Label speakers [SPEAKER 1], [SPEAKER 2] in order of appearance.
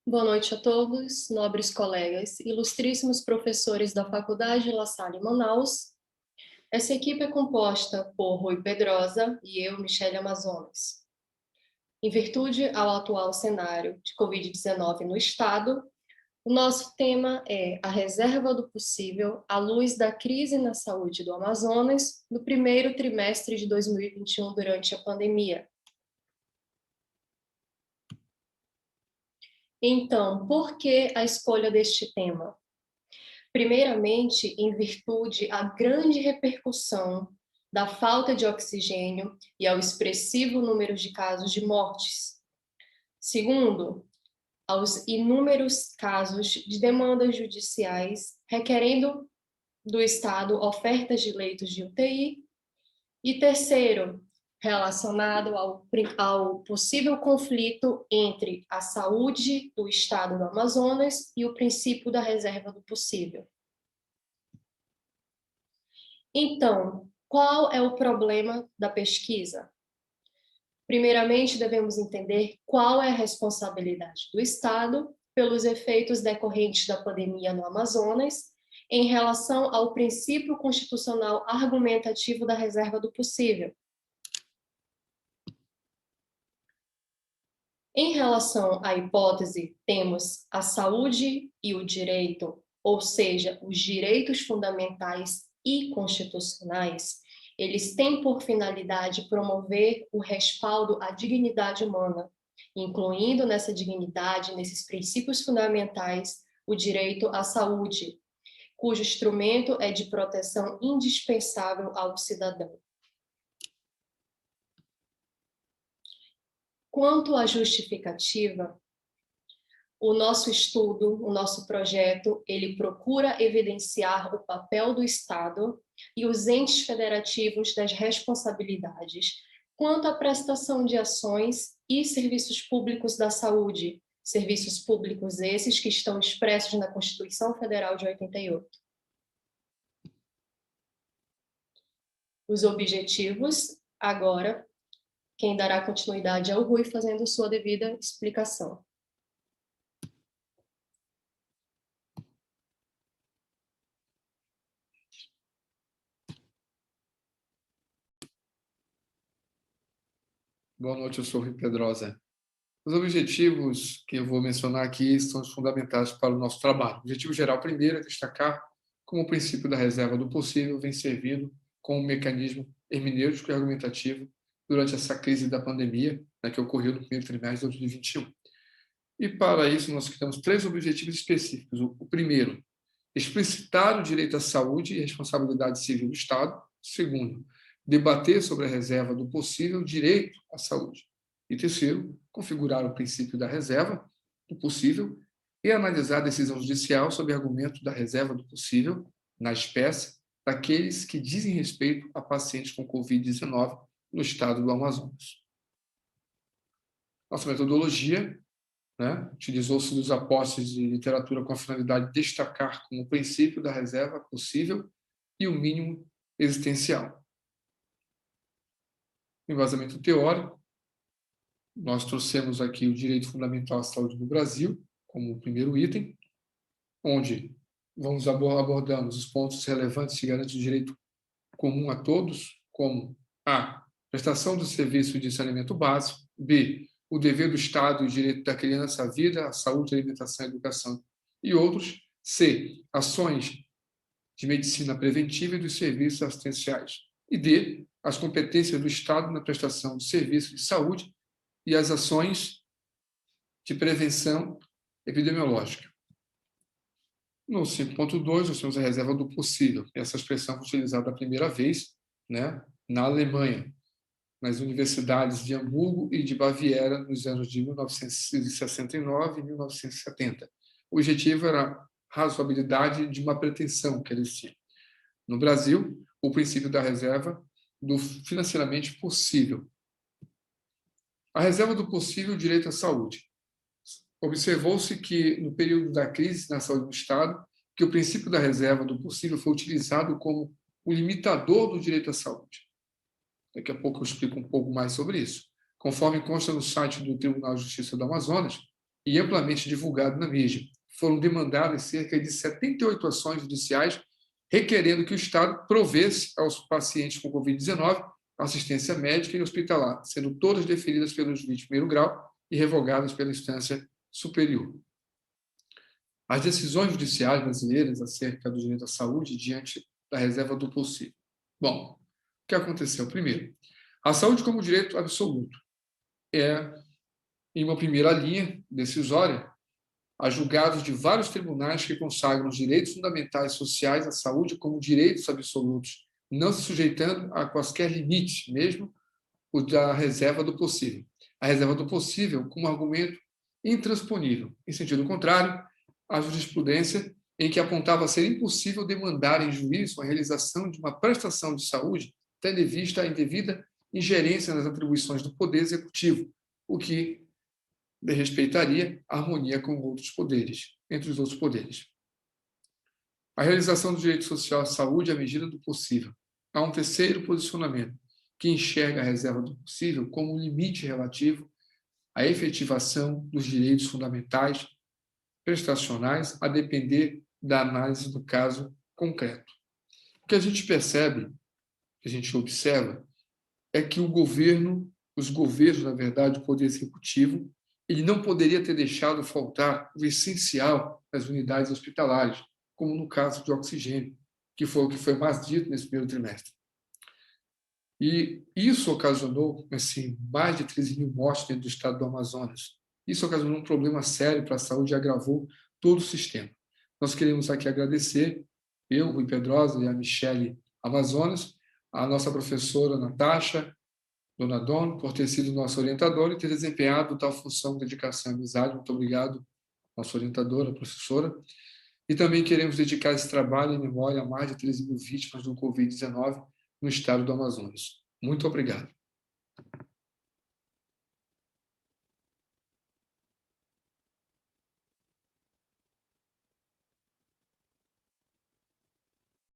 [SPEAKER 1] Boa noite a todos, nobres colegas, ilustríssimos professores da Faculdade La Salle Manaus. Essa equipe é composta por Rui Pedrosa e eu, Michele Amazonas. Em virtude ao atual cenário de Covid-19 no Estado, o nosso tema é a reserva do possível à luz da crise na saúde do Amazonas no primeiro trimestre de 2021 durante a pandemia. Então, por que a escolha deste tema? Primeiramente, em virtude à grande repercussão da falta de oxigênio e ao expressivo número de casos de mortes. Segundo, aos inúmeros casos de demandas judiciais requerendo do Estado ofertas de leitos de UTI. E terceiro, relacionado ao possível conflito entre a saúde do Estado do Amazonas e o princípio da reserva do possível. Então, qual é o problema da pesquisa? Primeiramente, devemos entender qual é a responsabilidade do Estado pelos efeitos decorrentes da pandemia no Amazonas em relação ao princípio constitucional argumentativo da reserva do possível. Em relação à hipótese, temos a saúde e o direito, ou seja, os direitos fundamentais e constitucionais, eles têm por finalidade promover o respaldo à dignidade humana, incluindo nessa dignidade, nesses princípios fundamentais, o direito à saúde, cujo instrumento é de proteção indispensável ao cidadão. Quanto à justificativa, o nosso estudo, o nosso projeto, ele procura evidenciar o papel do Estado e os entes federativos das responsabilidades quanto à prestação de ações e serviços públicos da saúde, serviços públicos esses que estão expressos na Constituição Federal de 88. Os objetivos, agora, quem dará continuidade é o Rui, fazendo sua devida explicação.
[SPEAKER 2] Boa noite, eu sou o Rui Pedrosa. Os objetivos que eu vou mencionar aqui são os fundamentais para o nosso trabalho. O objetivo geral, primeiro, é destacar como o princípio da reserva do possível vem servindo como um mecanismo hermenêutico e argumentativo durante essa crise da pandemia, que ocorreu no primeiro trimestre de 2021. E, para isso, nós temos três objetivos específicos. O primeiro, explicitar o direito à saúde e responsabilidade civil do Estado. Segundo, debater sobre a reserva do possível direito à saúde. E terceiro, configurar o princípio da reserva do possível e analisar a decisão judicial sob argumento da reserva do possível na espécie daqueles que dizem respeito a pacientes com Covid-19 no estado do Amazonas. Nossa metodologia, utilizou-se dos apostos de literatura com a finalidade de destacar como princípio da reserva possível e o mínimo existencial. Embasamento teórico, nós trouxemos aqui o direito fundamental à saúde no Brasil, como o primeiro item, onde abordamos os pontos relevantes que garantem o direito comum a todos, como a. Prestação do serviço de saneamento básico, b. O dever do Estado e o direito da criança à vida, à saúde, à alimentação, à educação e outros, c. Ações de medicina preventiva e dos serviços assistenciais, e d. As competências do Estado na prestação de serviços de saúde e as ações de prevenção epidemiológica. No 5.2, nós temos a reserva do possível. Essa expressão foi utilizada a primeira vez, na Alemanha, nas universidades de Hamburgo e de Baviera, nos anos de 1969 e 1970. O objetivo era a razoabilidade de uma pretensão que eles tinham. No Brasil, o princípio da reserva do financeiramente possível. A reserva do possível direito à saúde. Observou-se que, no período da crise na saúde do Estado, que o princípio da reserva do possível foi utilizado como o limitador do direito à saúde. Daqui a pouco eu explico um pouco mais sobre isso. Conforme consta no site do Tribunal de Justiça do Amazonas, e amplamente divulgado na mídia. Foram demandadas cerca de 78 ações judiciais requerendo que o Estado provesse aos pacientes com Covid-19 assistência médica e hospitalar, sendo todas deferidas pelo juiz de primeiro grau e revogadas pela instância superior. As decisões judiciais brasileiras acerca do direito à saúde diante da reserva do possível. Bom, o que aconteceu? Primeiro, a saúde como direito absoluto é, em uma primeira linha decisória, a julgados de vários tribunais que consagram os direitos fundamentais sociais à saúde como direitos absolutos, não se sujeitando a quaisquer limites, mesmo o da reserva do possível. A reserva do possível como argumento intransponível. Em sentido contrário, a jurisprudência em que apontava ser impossível demandar em juízo a realização de uma prestação de saúde, tendo em vista a indevida ingerência nas atribuições do Poder Executivo, o que respeitaria a harmonia com outros poderes, entre os outros poderes. A realização do direito social à saúde à medida do possível. Há um terceiro posicionamento, que enxerga a reserva do possível como um limite relativo à efetivação dos direitos fundamentais prestacionais, a depender da análise do caso concreto. O que a gente percebe, que a gente observa, é que os governos, na verdade, o Poder Executivo, ele não poderia ter deixado faltar o essencial das unidades hospitalares, como no caso de oxigênio, que foi o que foi mais dito nesse primeiro trimestre. E isso ocasionou, assim, mais de 13 mil mortes dentro do estado do Amazonas. Isso ocasionou um problema sério para a saúde e agravou todo o sistema. Nós queremos aqui agradecer, eu, Rui Pedrosa e a Michele Amazonas, a nossa professora Natasha, Dona Dona, por ter sido nossa orientadora e ter desempenhado tal função de dedicação e amizade. Muito obrigado, nossa orientadora, professora. E também queremos dedicar esse trabalho em memória a mais de 13 mil vítimas do Covid-19 no estado do Amazonas. Muito obrigado.